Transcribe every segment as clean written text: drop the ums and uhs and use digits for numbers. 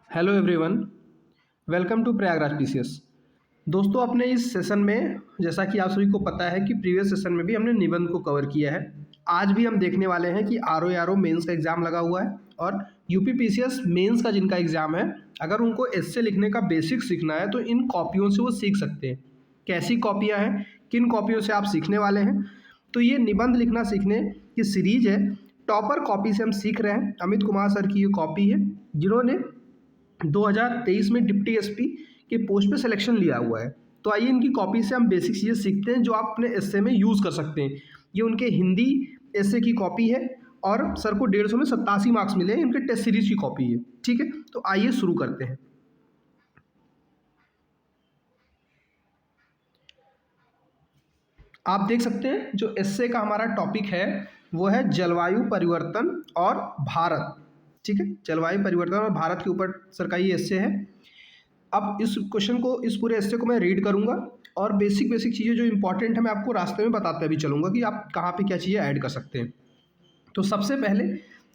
Hello everyone, welcome to Prayagraj PCS. दोस्तों, अपने इस सेशन में जैसा कि आप सभी को पता है कि प्रीवियस सेशन में भी हमने निबंध को कवर किया है। आज भी हम देखने वाले हैं कि आरओ मेंस का एग्ज़ाम लगा हुआ है और यूपी पीसीएस मेंस का जिनका एग्ज़ाम है, अगर उनको एस्से लिखने का बेसिक सीखना है तो इन कॉपियों से वो सीख सकते हैं। कैसी कॉपियाँ हैं, किन कॉपियों से आप सीखने वाले हैं? तो ये निबंध लिखना सीखने की सीरीज है, टॉपर कॉपी से हम सीख रहे हैं। अमित कुमार सर की ये कॉपी है, जिन्होंने 2023 में डिप्टी एसपी के पोस्ट पे सिलेक्शन लिया हुआ है। तो आइए इनकी कॉपी से हम बेसिक चीज़ें सीखते हैं जो आप अपने एस्से में यूज़ कर सकते हैं। ये उनके हिंदी एस्से की कॉपी है और सर को 150 में 87 मार्क्स मिले हैं। इनके टेस्ट सीरीज की कॉपी है। ठीक है, तो आइए शुरू करते हैं। आप देख सकते हैं जो एस्से का हमारा टॉपिक है वो है जलवायु परिवर्तन और भारत। ठीक है, जलवायु परिवर्तन और भारत के ऊपर सर का ये एस्से है। अब इस क्वेश्चन को, इस पूरे एस्से को मैं रीड करूंगा और बेसिक चीज़ें जो इंपॉर्टेंट है मैं आपको रास्ते में बताते भी चलूँगा कि आप कहाँ पे क्या चीज़ें ऐड कर सकते हैं। तो सबसे पहले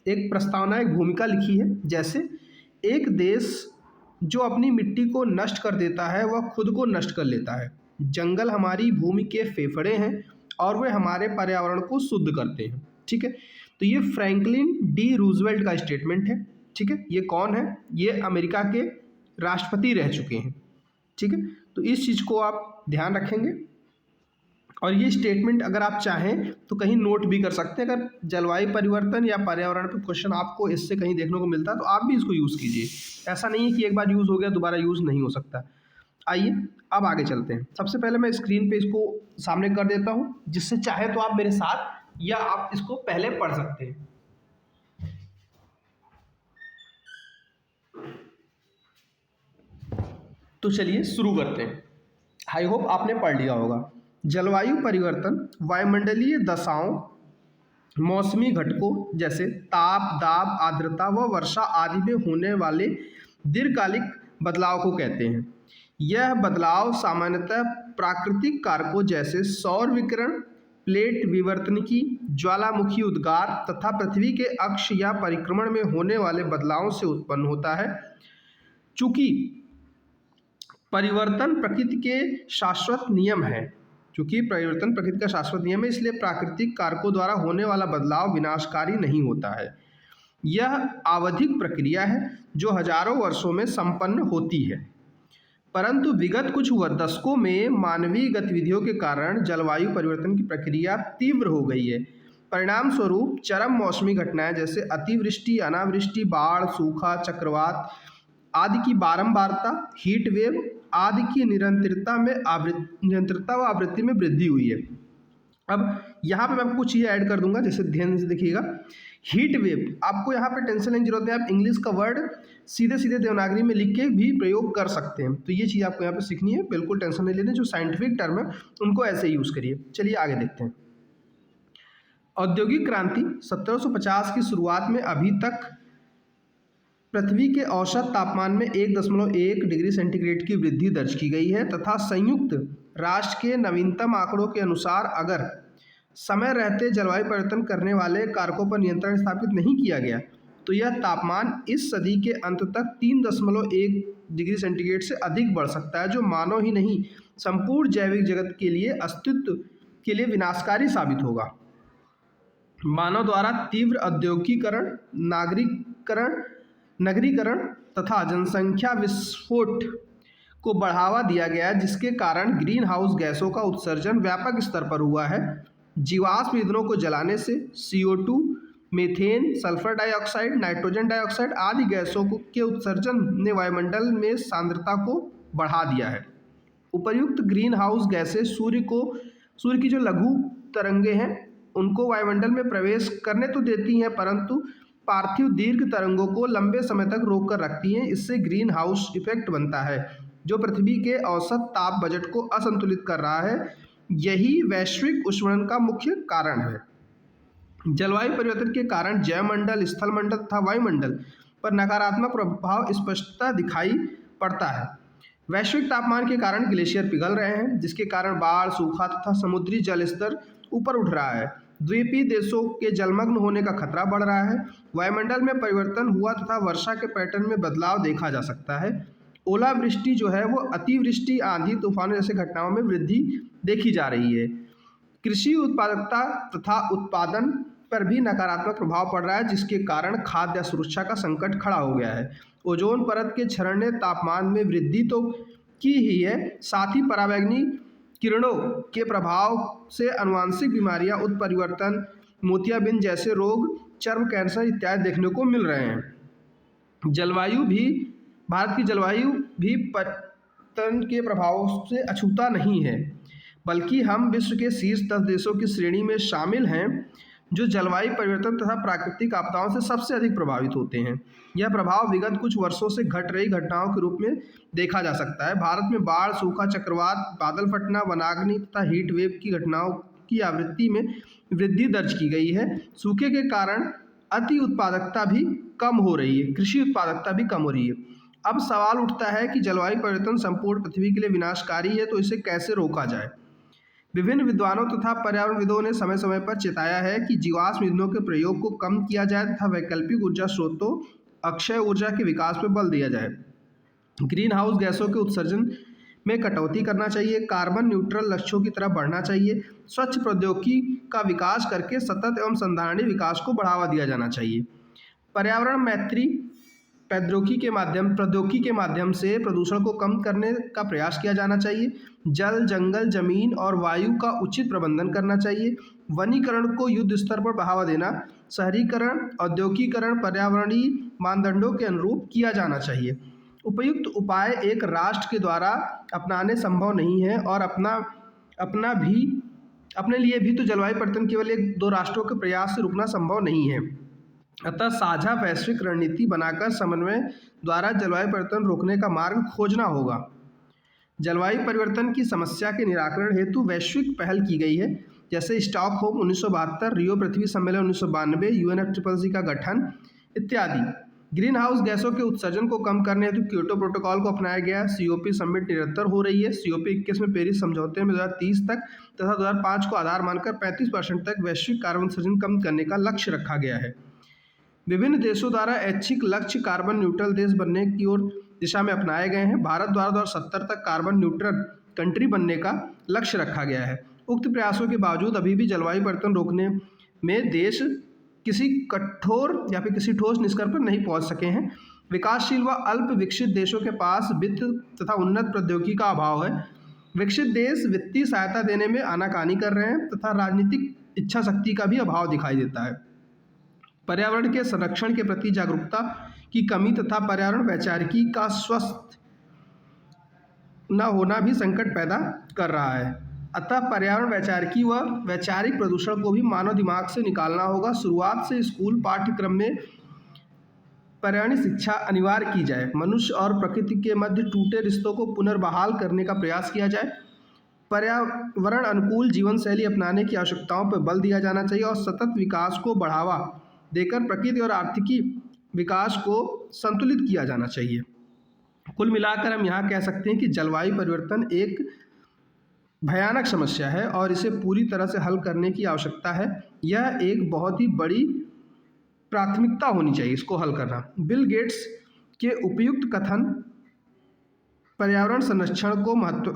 एक प्रस्तावना, एक भूमिका लिखी है। जैसे एक देश जो अपनी मिट्टी को नष्ट कर देता है वह खुद को नष्ट कर लेता है। जंगल हमारी भूमि के फेफड़े हैं और वे हमारे पर्यावरण को शुद्ध करते हैं। ठीक है, तो ये फ्रैंकलिन डी रूजवेल्ट का स्टेटमेंट है। ठीक है, ये कौन है? ये अमेरिका के राष्ट्रपति रह चुके हैं। ठीक है, तो इस चीज़ को आप ध्यान रखेंगे और ये स्टेटमेंट अगर आप चाहें तो कहीं नोट भी कर सकते हैं। अगर जलवायु परिवर्तन या पर्यावरण पर क्वेश्चन आपको इससे कहीं देखने को मिलता है तो आप भी इसको यूज़ कीजिए। ऐसा नहीं है कि एक बार यूज़ हो गया दोबारा यूज़ नहीं हो सकता। आइए अब आगे चलते हैं। सबसे पहले मैं स्क्रीन पे इसको सामने कर देता हूँ, जिससे चाहे तो आप मेरे साथ या आप इसको पहले पढ़ सकते हैं। तो चलिए शुरू करते हैं। आई होप आपने पढ़ लिया होगा। जलवायु परिवर्तन वायुमंडलीय दशाओं, मौसमी घटकों जैसे ताप, दाब, आर्द्रता व वर्षा आदि में होने वाले दीर्घकालिक बदलाव को कहते हैं। यह बदलाव सामान्यतः प्राकृतिक कारकों जैसे सौर विकिरण, प्लेट विवर्तनिकी, ज्वालामुखी उद्गार तथा पृथ्वी के अक्ष या परिक्रमण में होने वाले बदलावों से उत्पन्न होता है। चूंकि परिवर्तन प्रकृति के शाश्वत नियम है, क्योंकि परिवर्तन प्रकृति का शाश्वत नियम है, इसलिए प्राकृतिक कारकों द्वारा होने वाला बदलाव विनाशकारी नहीं होता है। यह आवधिक प्रक्रिया है जो हजारों वर्षों में संपन्न होती है, परंतु विगत कुछ दशकों में मानवीय गतिविधियों के कारण जलवायु परिवर्तन की प्रक्रिया तीव्र हो गई है। परिणाम स्वरूप चरम मौसमी घटनाएं जैसे अतिवृष्टि, अनावृष्टि, बाढ़, सूखा, चक्रवात आदि की बारंबारता, हीट वेव आदि की निरंतरता व आवृत्ति में वृद्धि हुई है। अब यहाँ पे मैं आपको कुछ चीज़ें ऐड कर दूंगा, जैसे ध्यान से देखिएगा। हीट वेव, आपको यहाँ पे टेंशन लेने की जरूरत है। आप इंग्लिश का वर्ड सीधे सीधे देवनागरी में लिख के भी प्रयोग कर सकते हैं। तो ये चीज़ आपको यहाँ पे सीखनी है, बिल्कुल टेंशन नहीं लेनी। जो साइंटिफिक टर्म है उनको ऐसे यूज़ करिए। चलिए आगे देखते हैं। औद्योगिक क्रांति 1750 की शुरुआत में अभी तक पृथ्वी के औसत तापमान में 1.1 डिग्री सेंटीग्रेड की वृद्धि दर्ज की गई है तथा संयुक्त राष्ट्र के नवीनतम आंकड़ों के अनुसार अगर समय रहते जलवायु परिवर्तन करने वाले कारकों पर नियंत्रण स्थापित नहीं किया गया तो यह तापमान इस सदी के अंत तक 3.1 डिग्री सेंटीग्रेड से अधिक बढ़ सकता है, जो मानव ही नहीं संपूर्ण जैविक जगत के लिए अस्तित्व के लिए विनाशकारी साबित होगा। मानव द्वारा तीव्र औद्योगिकीकरण, नगरीकरण तथा जनसंख्या विस्फोट को बढ़ावा दिया गया, जिसके कारण ग्रीन हाउस गैसों का उत्सर्जन व्यापक स्तर पर हुआ है। जीवाश्म ईंधनों को जलाने से CO2, methane, sulphur dioxide, nitrogen dioxide आदि गैसों के उत्सर्जन ने वायुमंडल में सांद्रता को बढ़ा दिया है। उपर्युक्त ग्रीन हाउस गैसें सूर्य की जो लघु तरंगे हैं उनको वायुमंडल में प्रवेश करने तो देती हैं, परंतु पार्थिव दीर्घ तरंगों को लंबे समय तक रोक कर रखती हैं। इससे ग्रीन हाउस इफेक्ट बनता है जो पृथ्वी के औसत ताप बजट को असंतुलित कर रहा है। यही वैश्विक उष्णन का मुख्य कारण है। जलवायु परिवर्तन के कारण जैवमंडल, स्थलमंडल तथा वायुमंडल पर नकारात्मक प्रभाव स्पष्टता दिखाई पड़ता है। वैश्विक तापमान के कारण ग्लेशियर पिघल रहे हैं, जिसके कारण बाढ़, सूखा तथा समुद्री जल स्तर ऊपर उठ रहा है। द्वीपीय देशों के जलमग्न होने का खतरा बढ़ रहा है। वायुमंडल में परिवर्तन हुआ तथा वर्षा के पैटर्न में बदलाव देखा जा सकता है। ओलावृष्टि जो है वो अतिवृष्टि, आंधी तूफान जैसे घटनाओं में वृद्धि देखी जा रही है। कृषि उत्पादकता तथा उत्पादन पर भी नकारात्मक प्रभाव पड़ रहा है, जिसके कारण खाद्य सुरक्षा का संकट खड़ा हो गया है। ओजोन परत के क्षरण ने तापमान में वृद्धि तो की ही है, साथ ही पराबैंगनी किरणों के प्रभाव से आनुवंशिक बीमारियां, उत्परिवर्तन, मोतियाबिंद जैसे रोग, चर्म कैंसर इत्यादि देखने को मिल रहे हैं। जलवायु भी भारत की जलवायु भी परिवर्तन के प्रभाव से अछूता नहीं है, बल्कि हम विश्व के शीर्ष 10 देशों की श्रेणी में शामिल हैं जो जलवायु परिवर्तन तथा प्राकृतिक आपदाओं से सबसे अधिक प्रभावित होते हैं। यह प्रभाव विगत कुछ वर्षों से घट रही घटनाओं के रूप में देखा जा सकता है। भारत में बाढ़, सूखा, चक्रवात, बादल फटना, वनाग्नि तथा हीट वेव की घटनाओं की आवृत्ति में वृद्धि दर्ज की गई है। सूखे के कारण अति उत्पादकता भी कम हो रही है, कृषि उत्पादकता भी कम हो रही है। अब सवाल उठता है कि जलवायु परिवर्तन संपूर्ण पृथ्वी के लिए विनाशकारी है, तो इसे कैसे रोका जाए। विभिन्न विद्वानों तथा पर्यावरणविदों ने समय समय पर चेताया है कि जीवाश्म ईंधनों के प्रयोग को कम किया जाए तथा वैकल्पिक ऊर्जा स्रोतों, अक्षय ऊर्जा के विकास पर बल दिया जाए। ग्रीन हाउस गैसों के उत्सर्जन में कटौती करना चाहिए, कार्बन न्यूट्रल लक्ष्यों की तरफ बढ़ना चाहिए, स्वच्छ प्रौद्योगिकी का विकास करके सतत एवं संधारणीय विकास को बढ़ावा दिया जाना चाहिए। पर्यावरण मैत्री प्रौद्योगिकी के माध्यम से प्रदूषण को कम करने का प्रयास किया जाना चाहिए। जल, जंगल, जमीन और वायु का उचित प्रबंधन करना चाहिए। वनीकरण को युद्ध स्तर पर बढ़ावा देना, शहरीकरण, औद्योगिकीकरण पर्यावरणीय मानदंडों के अनुरूप किया जाना चाहिए। उपयुक्त उपाय एक राष्ट्र के द्वारा अपनाने संभव नहीं है और अपने लिए भी तो जलवायु परिवर्तन केवल 1-2 राष्ट्रों के प्रयास से रुकना संभव नहीं है। अतः साझा वैश्विक रणनीति बनाकर समन्वय द्वारा जलवायु परिवर्तन रोकने का मार्ग खोजना होगा। जलवायु परिवर्तन की समस्या के निराकरण हेतु वैश्विक पहल की गई है, जैसे स्टॉकहोम 1972, रियो पृथ्वी सम्मेलन 1992, UNFCCC का गठन इत्यादि। ग्रीन हाउस गैसों के उत्सर्जन को कम करने हेतु क्योटो प्रोटोकॉल को अपनाया गया। COP समिट निरंतर हो रही है। COP 21 में पेरिस समझौते में 2030 तक तथा 2005 को आधार मानकर 35% तक वैश्विक कार्बन उत्सर्जन कम करने का लक्ष्य रखा गया है। विभिन्न देशों द्वारा ऐच्छिक लक्ष्य कार्बन न्यूट्रल देश बनने की ओर दिशा में अपनाए गए हैं। भारत द्वारा 2070 तक कार्बन न्यूट्रल कंट्री बनने का लक्ष्य रखा गया है। उक्त प्रयासों के बावजूद अभी भी जलवायु परिवर्तन रोकने में देश किसी कठोर या फिर किसी ठोस निष्कर्ष पर नहीं पहुंच सके हैं। विकासशील व अल्प विकसित देशों के पास वित्त तथा उन्नत प्रौद्योगिकी का अभाव है। विकसित देश वित्तीय सहायता देने में आनाकानी कर रहे हैं तथा राजनीतिक इच्छा शक्ति का भी अभाव दिखाई देता है। पर्यावरण के संरक्षण के प्रति जागरूकता की कमी तथा पर्यावरण वैचारिकी का स्वस्थ न होना भी संकट पैदा कर रहा है। अतः पर्यावरण वैचारिकी व वैचारिक प्रदूषण को भी मानव दिमाग से निकालना होगा। शुरुआत से स्कूल पाठ्यक्रम में पर्यावरण शिक्षा अनिवार्य की जाए। मनुष्य और प्रकृति के मध्य टूटे रिश्तों को पुनर्बहाल करने का प्रयास किया जाए। पर्यावरण अनुकूल जीवन शैली अपनाने की आवश्यकताओं पर बल दिया जाना चाहिए और सतत विकास को बढ़ावा देकर प्रकृति और आर्थिकी विकास को संतुलित किया जाना चाहिए। कुल मिलाकर हम यहाँ कह सकते हैं कि जलवायु परिवर्तन एक भयानक समस्या है और इसे पूरी तरह से हल करने की आवश्यकता है। यह एक बहुत ही बड़ी प्राथमिकता होनी चाहिए इसको हल करना। बिल गेट्स के उपयुक्त कथन पर्यावरण संरक्षण को महत्व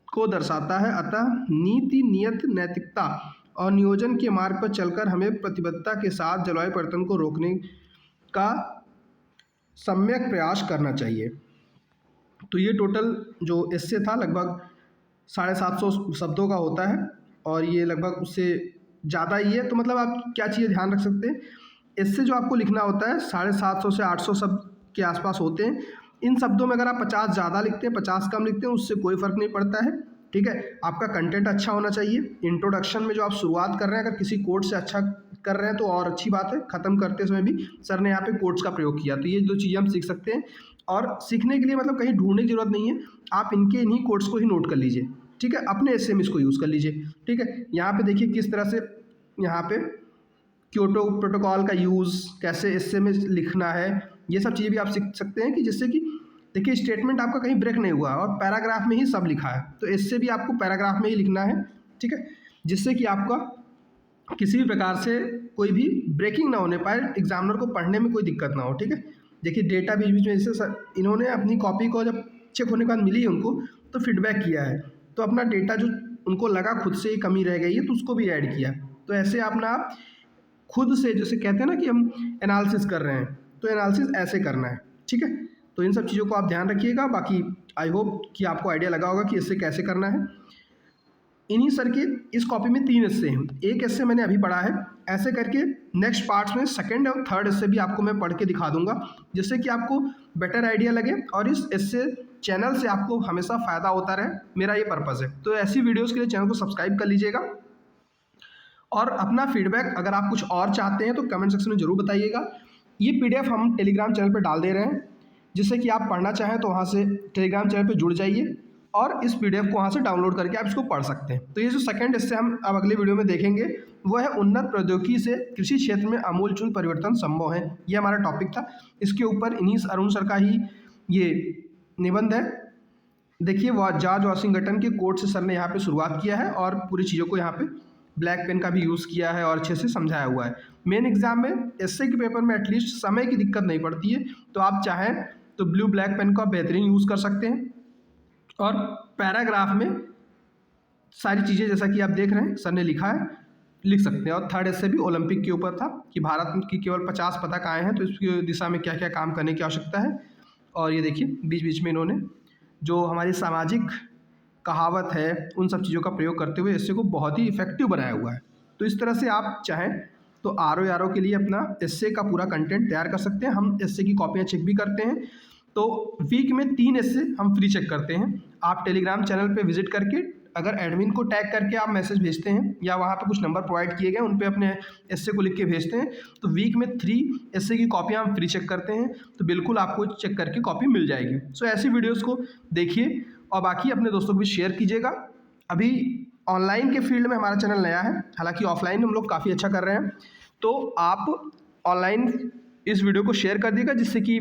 को दर्शाता है। अतः नीति, नियत, नैतिकता और नियोजन के मार्ग पर चलकर हमें प्रतिबद्धता के साथ जलवायु परिवर्तन को रोकने का सम्यक प्रयास करना चाहिए। तो ये टोटल जो एस्से था लगभग 750 शब्दों का होता है और ये लगभग उससे ज़्यादा ही है। तो मतलब आप क्या चीज़ें ध्यान रख सकते हैं, इससे जो आपको लिखना होता है 750 से 800 शब्द के आसपास होते हैं। इन शब्दों में अगर आप 50 ज़्यादा लिखते हैं, 50 कम लिखते हैं, उससे कोई फ़र्क नहीं पड़ता है। ठीक है, आपका कंटेंट अच्छा होना चाहिए। इंट्रोडक्शन में जो आप शुरुआत कर रहे हैं, अगर किसी कोट से अच्छा कर रहे हैं तो और अच्छी बात है। ख़त्म करते समय भी सर ने यहाँ पे कोट्स का प्रयोग किया, तो ये 2 चीज़ें हम सीख सकते हैं। और सीखने के लिए मतलब कहीं ढूंढने की जरूरत नहीं है, आप इन्हीं कोट्स को ही नोट कर लीजिए। ठीक है, अपने एस्से में इसको यूज़ कर लीजिए। ठीक है, यहाँ पे देखिए किस तरह से यहाँ पे क्योटो प्रोटोकॉल का यूज़ कैसे एस्से में लिखना है, ये सब चीज़ें भी आप सीख सकते हैं कि जिससे कि देखिए स्टेटमेंट आपका कहीं ब्रेक नहीं हुआ और पैराग्राफ में ही सब लिखा है, तो इससे भी आपको पैराग्राफ में ही लिखना है। ठीक है, जिससे कि आपका किसी भी प्रकार से कोई भी ब्रेकिंग ना होने पाए, एग्जामिनर को पढ़ने में कोई दिक्कत ना हो। ठीक है, देखिए डेटा बीच बीच में जैसे इन्होंने अपनी कॉपी को जब चेक होने के बाद मिली उनको तो फीडबैक किया है, तो अपना डेटा जो उनको लगा खुद से ही कमी रह गई है तो उसको भी ऐड किया। तो ऐसे अपना खुद से, जैसे कहते हैं ना कि हम एनालिसिस कर रहे हैं, तो एनालिसिस ऐसे करना है। ठीक है, तो इन सब चीज़ों को आप ध्यान रखिएगा। बाकी आई होप कि आपको आइडिया लगा होगा कि इससे कैसे करना है। इन्हीं सर के इस कॉपी में 3 एस्से हैं, एक एस्से मैंने अभी पढ़ा है, ऐसे करके नेक्स्ट पार्ट्स में सेकंड और थर्ड एस्से भी आपको मैं पढ़ के दिखा दूंगा, जिससे कि आपको बेटर आइडिया लगे और इस एस्से चैनल से आपको हमेशा फ़ायदा होता रहे, मेरा ये पर्पज़ है। तो ऐसी वीडियोज़ के लिए चैनल को सब्सक्राइब कर लीजिएगा और अपना फीडबैक अगर आप कुछ और चाहते हैं तो कमेंट सेक्शन में ज़रूर बताइएगा। ये PDF हम टेलीग्राम चैनल पर डाल दे रहे हैं, जिससे कि आप पढ़ना चाहें तो वहाँ से टेलीग्राम चैनल पर जुड़ जाइए और इस PDF को वहाँ से डाउनलोड करके आप इसको पढ़ सकते हैं। तो ये जो सेकंड एस्से हम अब अगले वीडियो में देखेंगे वो है उन्नत प्रौद्योगिकी से कृषि क्षेत्र में आमूलचूल परिवर्तन संभव है। ये हमारा टॉपिक था, इसके ऊपर इन्हीं अरुण सर का ही ये निबंध है। देखिए वो जॉर्ज वाशिंगटन के कोट से सर ने यहाँ पे शुरुआत किया है और पूरी चीज़ों को यहाँ पे ब्लैक पेन का भी यूज़ किया है और अच्छे से समझाया हुआ है। मेन एग्जाम में एस्से के पेपर में एटलीस्ट समय की दिक्कत नहीं पड़ती है, तो आप चाहें तो ब्लू ब्लैक पेन का बेहतरीन यूज़ कर सकते हैं और पैराग्राफ में सारी चीज़ें जैसा कि आप देख रहे हैं सर ने लिखा है लिख सकते हैं। और थर्ड एस्से भी ओलंपिक के ऊपर था कि भारत की केवल 50 पदक आए हैं तो इसकी दिशा में क्या क्या काम करने की आवश्यकता है। और ये देखिए बीच बीच में इन्होंने जो हमारी सामाजिक कहावत है उन सब चीज़ों का प्रयोग करते हुए एस्से को बहुत ही इफेक्टिव बनाया हुआ है। तो इस तरह से आप चाहें तो RO के लिए अपना एस्से का पूरा कंटेंट तैयार कर सकते हैं। हम एस्से की कॉपियाँ चेक भी करते हैं, तो वीक में 3 एस्से हम फ्री चेक करते हैं। आप टेलीग्राम चैनल पे विजिट करके अगर एडमिन को टैग करके आप मैसेज भेजते हैं या वहाँ पे कुछ नंबर प्रोवाइड किए गए उन पे अपने एस्से को लिख के भेजते हैं, तो वीक में 3 एस्से की कॉपियाँ हम फ्री चेक करते हैं, तो बिल्कुल आपको चेक करके कॉपी मिल जाएगी। सो ऐसी वीडियोज़ को देखिए और बाकी अपने दोस्तों को भी शेयर कीजिएगा। अभी ऑनलाइन के फील्ड में हमारा चैनल नया है, हालांकि ऑफलाइन हम लोग काफ़ी अच्छा कर रहे हैं, तो आप ऑनलाइन इस वीडियो को शेयर कर दीजिएगा जिससे कि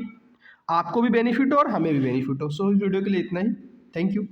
आपको भी बेनिफिट हो और हमें भी बेनिफिट हो। सो इस वीडियो के लिए इतना ही, थैंक यू।